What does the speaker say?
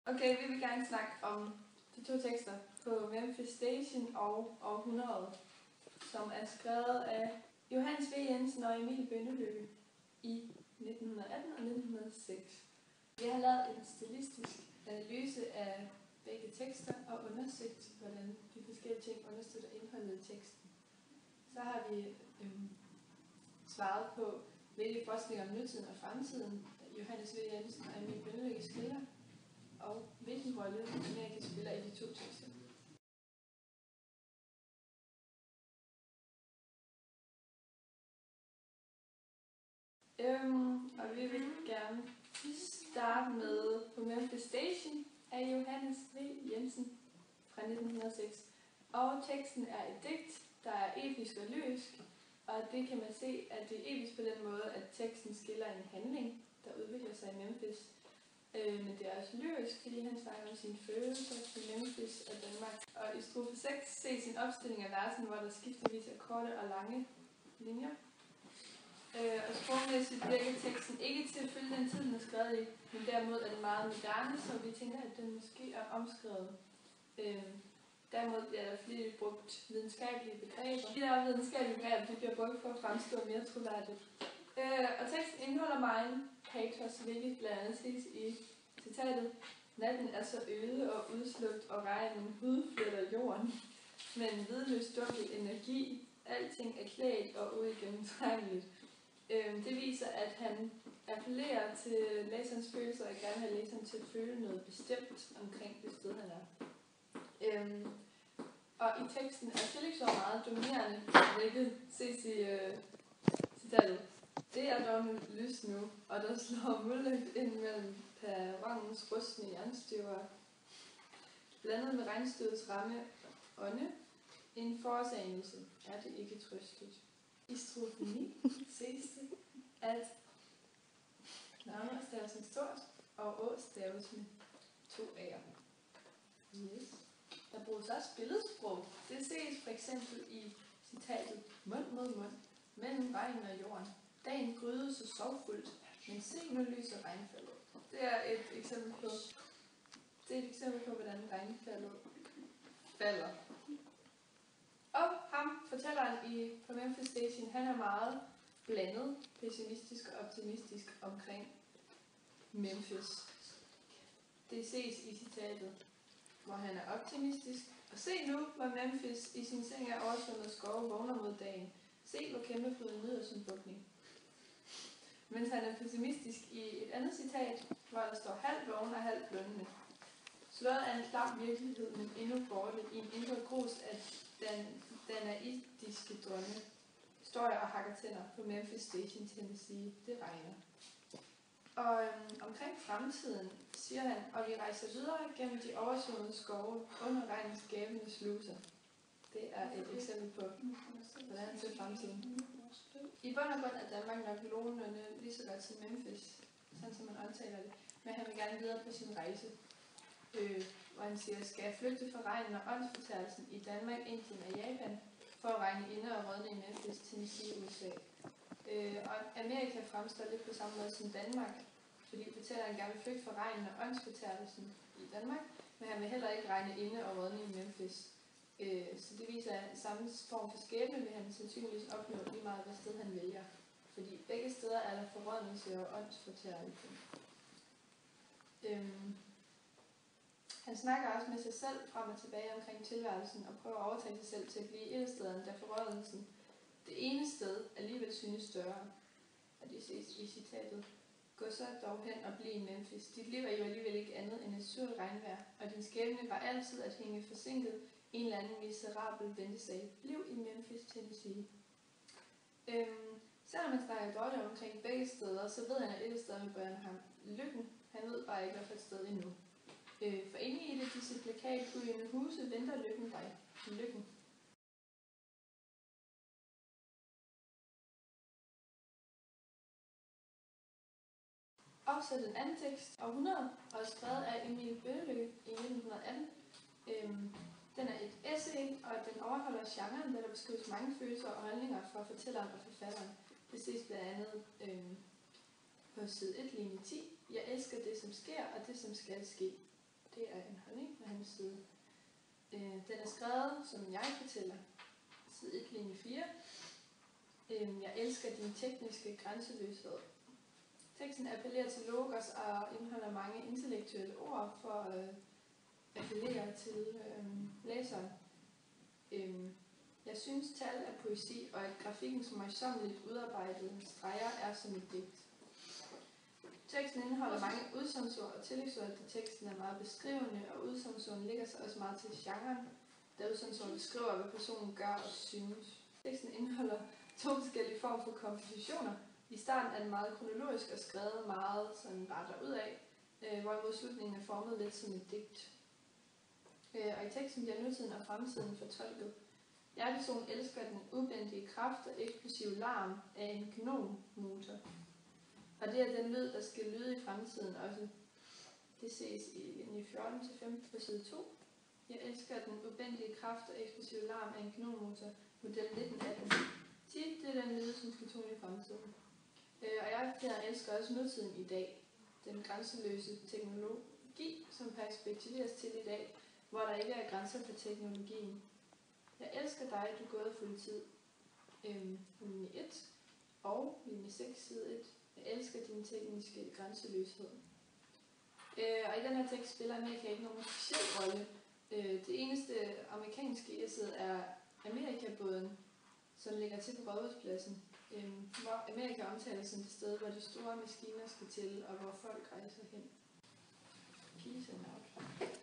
Okay, vi vil gerne snakke om de to tekster på Memphis Station og Århundredet, som er skrevet af Johannes V. Jensen og Emil Bønnelykke i 1918 og 1906. Vi har lavet en stilistisk analyse af begge tekster og undersøgt, hvordan de forskellige ting understøtter indholdet i teksten. Så har vi svaret på, hvilke forskning om nutiden og fremtiden Johannes V. Jensen og Emil Bønnelykke spiller, og hvilken rolle Amerika spiller i de to tekster. Og vi vil gerne starte med på Memphis Station af Johannes V. Jensen fra 1906. Og teksten er et digt, der er episk og lyrisk, og det kan man se, at det er episk på den måde, at teksten skiller en handling, der udvikler sig i Memphis. Men det er også lyrisk, fordi han snakker om sine følelser til Memphis og Danmark. Og i strofe 6 ses en opstilling af versen, hvor der skiftevis er korte og lange linjer. Og sprogmæssigt virker teksten ikke til at følge den tid, den er skrevet i, men derimod er det meget moderne, så vi tænker, at den måske er omskrevet. Derimod bliver der flere brugt videnskabelige begreber. De der videnskabelige begreber, de bliver brugt for at fremstå mere troværdigt. Og teksten indeholder megen patos, hvilket blandt andet ses i citatet: natten er så øde og udslugt, og regnen hudfletter jorden. Med en hvidløs dunkel energi, alting er klædt og uigennemtrængeligt. Det viser, at han appellerer til læserens følelser og gerne vil have læseren til at føle noget bestemt omkring det sted, han er. Og i teksten er tillægsord meget dominerende, hvilket ses i citatet. Det er dog lys nu, og der slår muldlygt ind mellem perronens rustne jernstøver, blandet med regnstødets ramme ånde. En forårsagelse er det ikke trøstet. I strofe 9 ses det, at navnet staves med stort, og å staves med 2 a'er. Yes. Der bruges også billedsprog. Det ses for eksempel i citatet mund mod mund, mellem regnen og jorden. Dagen gryede så sorgfuldt, men se nu lyser regnfaldet. Det er et eksempel på, hvordan regnfaldet falder. Og ham, fortælleren på Memphis Station, han er meget blandet, pessimistisk og optimistisk omkring Memphis. Det ses i citatet, hvor han er optimistisk. Og se nu, hvor Memphis i sin seng af oversvømmet skove vågner mod dagen. Se, hvor kæmpefloden nyder sin bukning. Mens han er pessimistisk i et andet citat, hvor der står halvt vågen og halvt blundende. Slået af en klam virkelighed, men endnu borte i en indre grus af danaistiske drømme, står jeg og hakker tænder på Memphis Station, Tennessee. Det regner. Og omkring fremtiden siger han, og vi rejser videre gennem de oversvømmede skove under regnens gabende sluser. Det er et eksempel på, hvordan han ser fremtiden. I bund og grund er Danmark nok nogenlunde lige så godt som Memphis, sådan som man omtaler det, men han vil gerne videre på sin rejse, hvor han siger, skal jeg flygte fra regnen og åndsfortærelsen i Danmark, Indien og Japan, for at regne inde og rådne i Memphis, Tennessee, USA. Og Amerika fremstår lidt på samme måde som Danmark, fordi fortælleren gerne vil flygte fra regnen og åndsfortærelsen i Danmark, men han vil heller ikke regne inde og rådne i Memphis. Så det viser, at samme form for skæbne vil han sandsynligvis opnå lige meget, hvad sted han vælger. Fordi begge steder er der forrådnelse og åndsfortærelse. Han snakker også med sig selv frem og tilbage omkring tilværelsen og prøver at overtale sig selv til at blive et af stederne, da forrådelsen det ene sted alligevel synes større. Og det ses i citatet. Gå så dog hen og bliv i Memphis. Dit liv er jo alligevel ikke andet end et surt regnvejr, og din skæbne var altid at hænge forsinket i en eller anden miserabel ventesal. Bliv i Memphis, Tennessee. Selvom man snakker godt omkring begge steder, så ved han, at et af stederne bærer ham lykken. Han ved bare ikke, hvad for et sted endnu. For inde i det disse plakatgryende huse venter lykken dig. Lykken. Og så den anden tekst, Århundredet, og skrevet af Emil Bønnelykke i 1918. Den er et essay, og den overholder genren, der beskrives mange følelser og holdninger fra fortælleren og forfatteren. Det ses blandt andet på side 1, linje 10. Jeg elsker det, som sker, og det, som skal ske. Det er en holdning fra hans side. Den er skrevet, som jeg fortæller, side 1, linje 4. Jeg elsker din tekniske grænseløshed. Teksten appellerer til logos og indeholder mange intellektuelle ord for at appellere til læseren. Jeg synes, tal er poesi, og at grafikkens møjsommeligt udarbejdede streger er som et digt. Teksten indeholder mange udsagnsord og tillægsord, da teksten er meget beskrivende, og udsagnsordene ligger sig også meget til genren, da udsagnsordene beskriver, hvad personen gør og synes. Teksten indeholder 2 forskellige former for kompositioner. I starten er den meget kronologisk og skrevet meget sådan bare derudad, hvorimod slutningen er formet lidt som et digt. Og i teksten bliver nutiden og fremtiden fortolket. Jeg-person elsker den ubændige kraft og eksplosive larm af en kanonmotor. Og det er den lyd, der skal lyde i fremtiden også. Det ses i linje 14-15 på side 2. Jeg elsker den ubændige kraft og eksplosive larm af en kanonmotor, model 1918. 10, det er den lyd, som skal tone i fremtiden. Og jeg elsker også nutiden i dag. Den grænseløse teknologi, som perspektiveres til i dag, hvor der ikke er grænser for teknologien. Jeg elsker dig, du gået fuld tid. Linje 1 og linje 6, side 1. Jeg elsker din tekniske grænseløshed. Og i den her tekst spiller Amerika ikke nogen speciel rolle. Det eneste amerikanske essay er Amerikabåden, som ligger til på Rådhuspladsen, hvor Amerika omtales som det sted, hvor de store maskiner skal til, og hvor folk rejser hen. Peace and out.